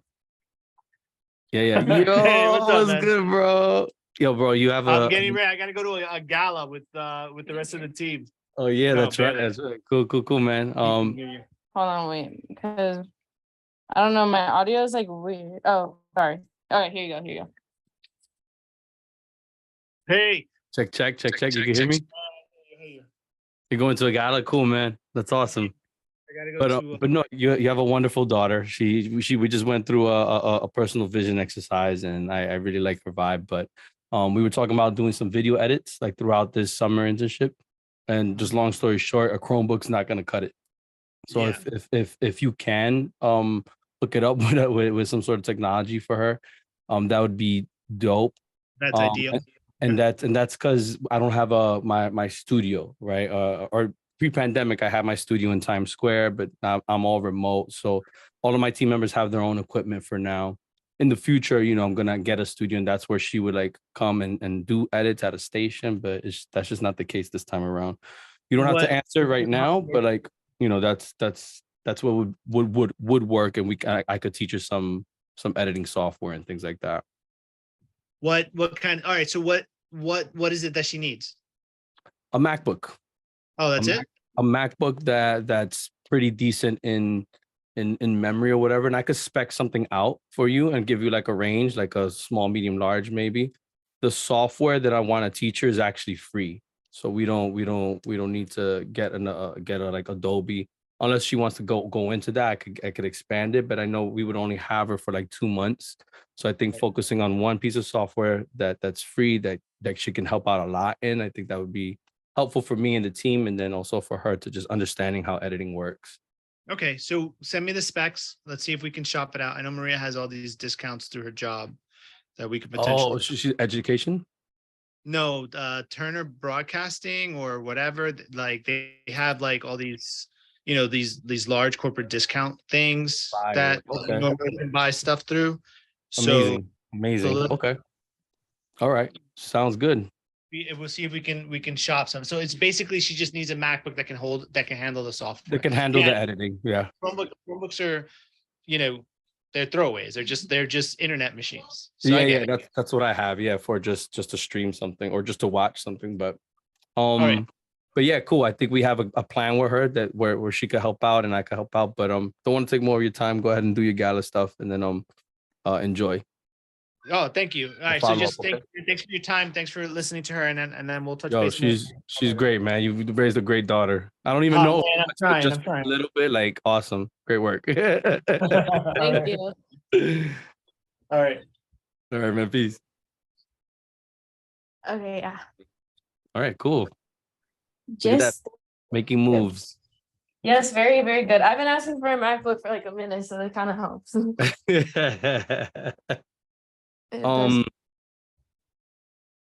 Yeah. Hey, Yo, what's up, what's man? good, bro? Yo, bro, you have I'm a. getting ready. I gotta go to a gala with the rest of the team. Oh yeah, No, that's right. barely. That's right. Cool, man. Hold on, wait, because I don't know. My audio is like weird. Oh, sorry. All right, here you go. Here you go. Hey. check. You can hear me? You're going to a gala? Cool, man. That's awesome. I gotta go to. But no, you have a wonderful daughter. We just went through a personal vision exercise, and I really like her vibe. But we were talking about doing some video edits like throughout this summer internship, and just long story short, a Chromebook's not gonna cut it. So Yeah. if you can look it up with some sort of technology for her, that would be dope. That's ideal. And that's because I don't have my studio, right? Or pre-pandemic, I had my studio in Times Square, but now I'm all remote. So all of my team members have their own equipment for now. In the future, I'm gonna get a studio, and that's where she would like come and do edits at a station. But that's just not the case this time around. You don't have to answer right now, but like that's what would work, and I could teach her some editing software and things like that. What kind? All right. So what is it that she needs? A MacBook. Oh, that's it. A MacBook that's pretty decent in memory or whatever, and I could spec something out for you and give you like a range, like a small, medium, large, maybe. The software that I want to teach her is actually free, so we don't need to get a like Adobe unless she wants to go into that. I could expand it, but I know we would only have her for like 2 months. So I think focusing on one piece of software that's free that she can help out a lot in, I think that would be helpful for me and the team, and then also for her to just understanding how editing works. Okay, so send me the specs. Let's see if we can shop it out. I know Maria has all these discounts through her job that we could potentially. Oh, she's education? No, Turner Broadcasting or whatever. Like they have like all these, these large corporate discount things that you normally can buy stuff through. Amazing. Okay. All right. Sounds good. We'll see if we can shop some. So it's basically she just needs a MacBook that can handle the software. That can handle the editing. Yeah. Chromebooks are, they're throwaways. They're just internet machines. So that's what I have. Yeah, for just to stream something or just to watch something. But right. But yeah, cool. I think we have a plan with her that where she could help out and I could help out. But don't want to take more of your time. Go ahead and do your gala stuff, and then enjoy. Oh, thank you. All right, so just thanks for your time. Thanks for listening to her, and then we'll touch base. She's great, man. You've raised a great daughter. I don't even know. Man, I'm trying. A little bit, like, awesome. Great work. Thank you. All right, man. Peace. Okay, yeah. All right, cool. Just making moves. Yes, very, very good. I've been asking for a MacBook for like a minute, so that kind of helps.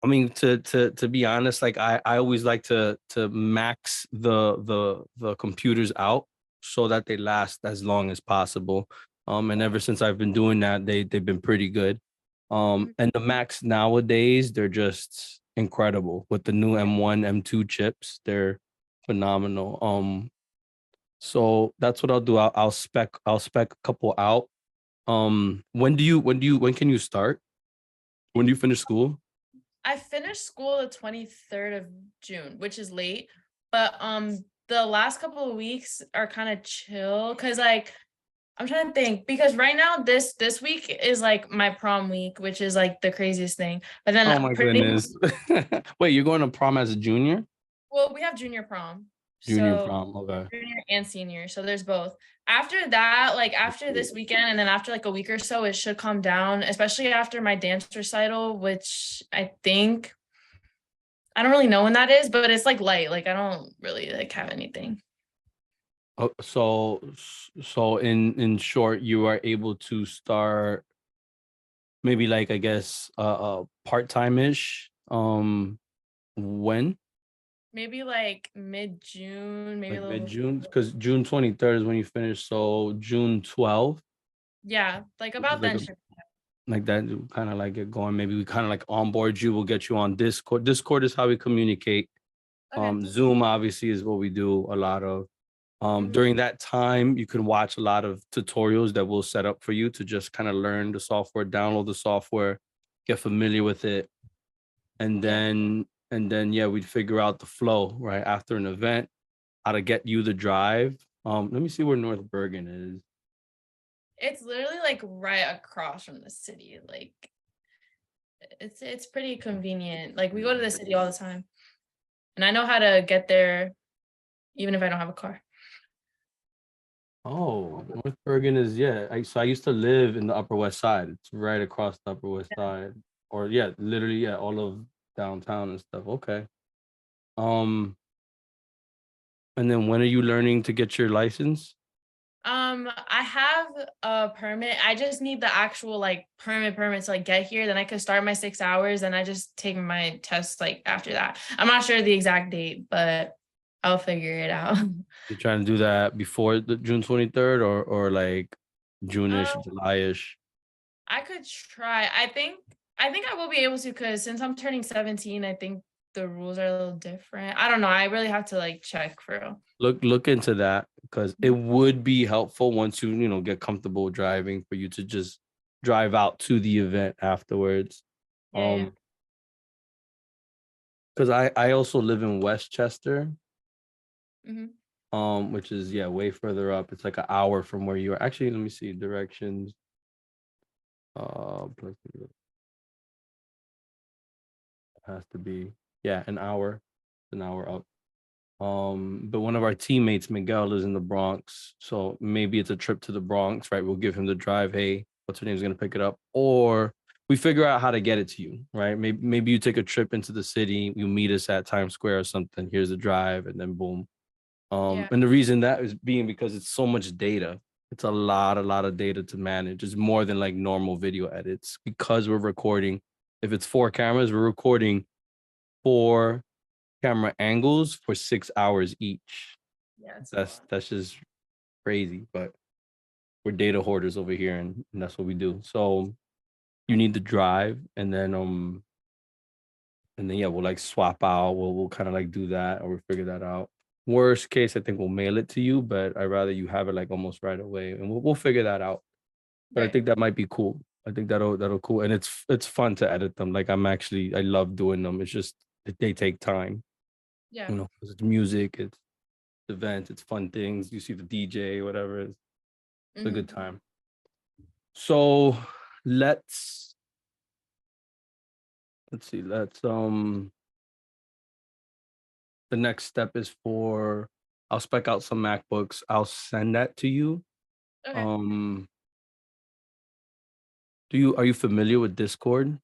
I mean, to be honest, like I always like to max the computers out so that they last as long as possible. And ever since I've been doing that, they've been pretty good. And the Macs nowadays, they're just incredible with the new M1, M2 chips. They're phenomenal. So that's what I'll do. I'll spec a couple out. When can you start? When do you finish school? I finished school the 23rd of June, which is late, but the last couple of weeks are kind of chill because like I'm trying to think, because right now this week is like my prom week, which is like the craziest thing. But then oh my goodness. Wait, you're going to prom as a junior? Well, we have junior prom. Prom, okay. Junior and senior, so there's both. After that, like after this weekend and then after like a week or so, it should calm down, especially after my dance recital, which I think I don't really know when that is, but it's like light. Like I don't really like have anything. Oh, so in short, you are able to start maybe like I guess part-time-ish. When? Maybe like mid-June, maybe like a little mid-June, because June 23rd is when you finish. So June 12th. Yeah, like about then. Like that, kind of like get going. Maybe we kind of like onboard you. We'll get you on Discord. Discord is how we communicate. Okay. Zoom obviously is what we do a lot of. During that time, you can watch a lot of tutorials that we'll set up for you to just kind of learn the software, download the software, get familiar with it, and then yeah, we'd figure out the flow right after an event, how to get you the drive. Let me see where North Bergen is. It's literally like right across from the city. Like it's pretty convenient. Like we go to the city all the time, and I know how to get there even if I don't have a car. Oh, North Bergen is so I used to live in the Upper West Side. It's right across the Upper West Side, or literally all of downtown and stuff. Okay. Um, and then when are you learning to get your license? I have a permit. I just need the actual like permit to like get here. Then I could start my 6 hours and I just take my test like after that. I'm not sure the exact date, but I'll figure it out. You're trying to do that before the June 23rd or like June-ish, Um, July-ish? I could try. I think I will be able to because since I'm turning 17, I think the rules are a little different. I don't know. I really have to like check for real. Look into that because it would be helpful once you get comfortable driving for you to just drive out to the event afterwards. Yeah. Because I also live in Westchester, Mhm. which is way further up. It's like an hour from where you are. Actually, let me see directions. It has to be an hour, up. But one of our teammates, Miguel, lives in the Bronx, so maybe it's a trip to the Bronx, right? We'll give him the drive. Hey, what's her name's gonna pick it up, or we figure out how to get it to you, right? Maybe you take a trip into the city, you meet us at Times Square or something. Here's the drive, and then boom. Yeah. And the reason that is being because it's so much data. It's a lot of data to manage. It's more than like normal video edits because we're recording. If it's 4 cameras, we're recording 4 camera angles for 6 hours each. Yeah. It's a That's just crazy, but we're data hoarders over here, and that's what we do. So you need the drive, and then we'll like swap out. We'll kind of like do that, or we'll figure that out. Worst case, I think we'll mail it to you, but I'd rather you have it like almost right away, and we'll figure that out. But I Right. think that might be cool. I think that'll cool, and it's fun to edit them. Like I love doing them. It's just they take time, Yeah. 'cause it's music, it's events, it's fun things. You see the DJ, whatever. It's a Mhm. good time. So let's see. The next step is I'll spec out some MacBooks. I'll send that to you. Okay. Um, are you familiar with Discord?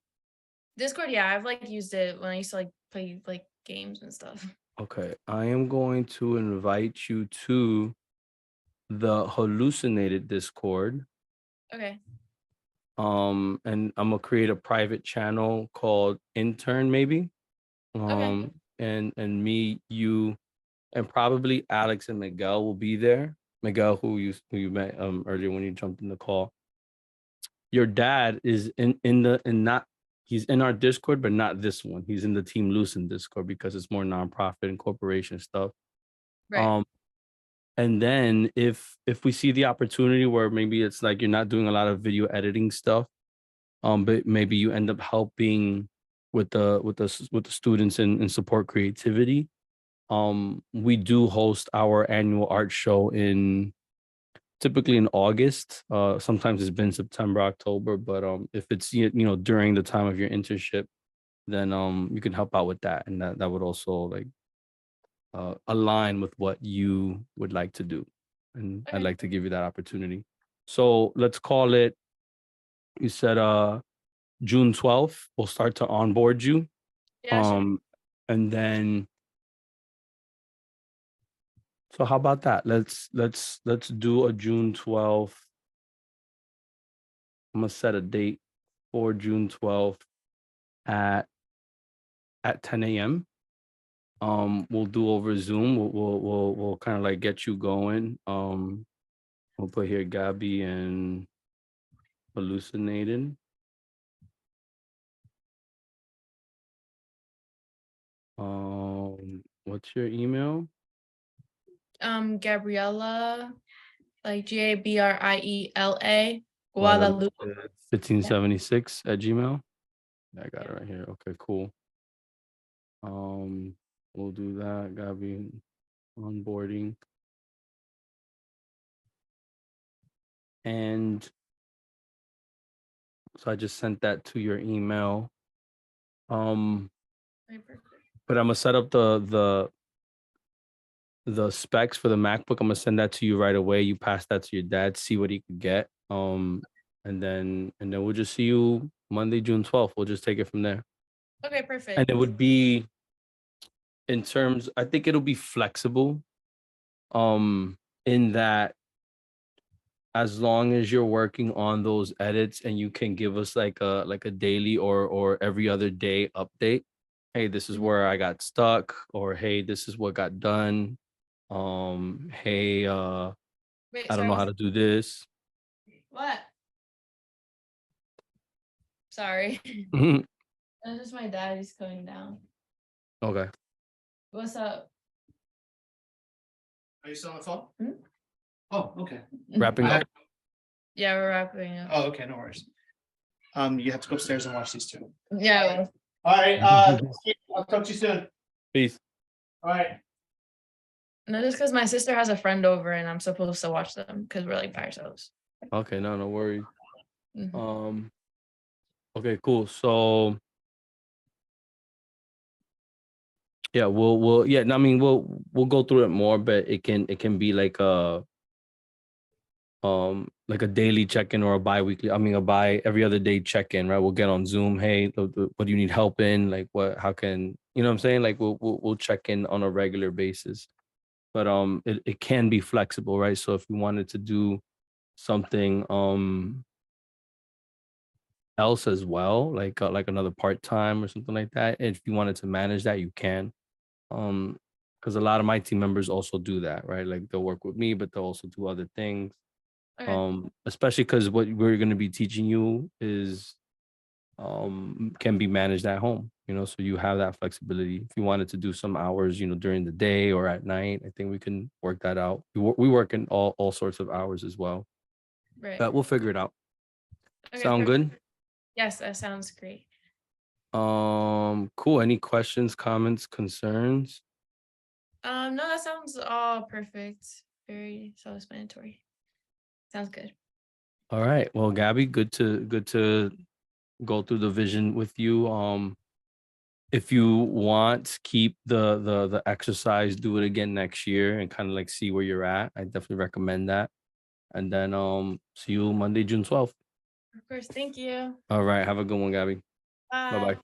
Discord, yeah, I've like used it when I used to like play like games and stuff. Okay, I am going to invite you to the hallucinated Discord. Okay. And I'm gonna create a private channel called intern, maybe. Okay. And me, you, and probably Alex and Miguel will be there. Miguel, who you met earlier when you jumped in the call. Your dad is not he's in our Discord, but not this one. He's in the Team Lucin Discord because it's more nonprofit and corporation stuff. Right. Um, and then if we see the opportunity where maybe it's like you're not doing a lot of video editing stuff, but maybe you end up helping with the students and support creativity. We do host our annual art show typically in August. Sometimes it's been September, October, but if it's during the time of your internship, then you can help out with that, and that would also like align with what you would like to do, and I'd Okay. like to give you that opportunity. So let's call it. You said June 12th. We'll start to onboard you, Yeah, sure. and then. So how about that? Let's do a June 12th. I'm gonna set a date for June 12th at 10 a.m. We'll do over Zoom. We'll kind of like get you going. We'll put here Gabby and hallucinated. What's your email? Gabriela, like Gabriela, Guadalupe Guadalupe. 1576 at Gmail. I got Yeah. it right here. Okay, cool. We'll do that, Gabby. Onboarding. And so I just sent that to your email. Okay, perfect. But I'm gonna set up the specs for the MacBook. I'm gonna send that to you right away. You pass that to your dad, see what he could get. And then we'll just see you Monday, June 12th. We'll just take it from there. Okay, And perfect. it would be in terms, I think it'll be flexible. In that as long as you're working on those edits and you can give us like a daily or every other day update. Hey, this is where I got stuck, or hey, this is what got done. Hey, Wait, I don't sorry. know how to do this. What? Sorry. Mhm. That's just my dad. He's coming down. Okay. What's up? Are you still on the phone? Hmm? Oh, okay. Wrapping up. Yeah, we're wrapping up. Oh, okay, no worries. You have to go upstairs and watch these two. Yeah. All right, I'll talk to you soon. Peace. All right. No, just because my sister has a friend over and I'm supposed to watch them because we're like by ourselves. Okay, no worries. Mhm. Okay, cool. So yeah, we'll yeah, I mean we'll go through it more, but it can be like a daily check-in or a bi-weekly, a every other day check-in, right? We'll get on Zoom. Hey, what do you need help in? Like how can, you know what I'm saying? Like we'll check in on a regular basis. But it can be flexible, right? So if you wanted to do something else as well, like another part-time or something like that, if you wanted to manage that, you can. Because a lot of my team members also do that, right? Like they'll work with me, but they'll also do other things. Okay. Especially because what we're going to be teaching you is can be managed at home, so you have that flexibility. If you wanted to do some hours, during the day or at night, I think we can work that out. We work in all sorts of hours as well, Right. but we'll figure it out. Okay, Sound perfect. good? Yes, that sounds great. Cool. Any questions, comments, concerns? No, that sounds all perfect. Very self-explanatory. Sounds good. All right. Well, Gabby, good to go through the vision with you. If you want, keep the exercise, do it again next year and kind of like see where you're at. I definitely recommend that. And then see you Monday, June 12th. Of course. Thank you. All right. Have a good one, Gabby. Bye. Bye-bye.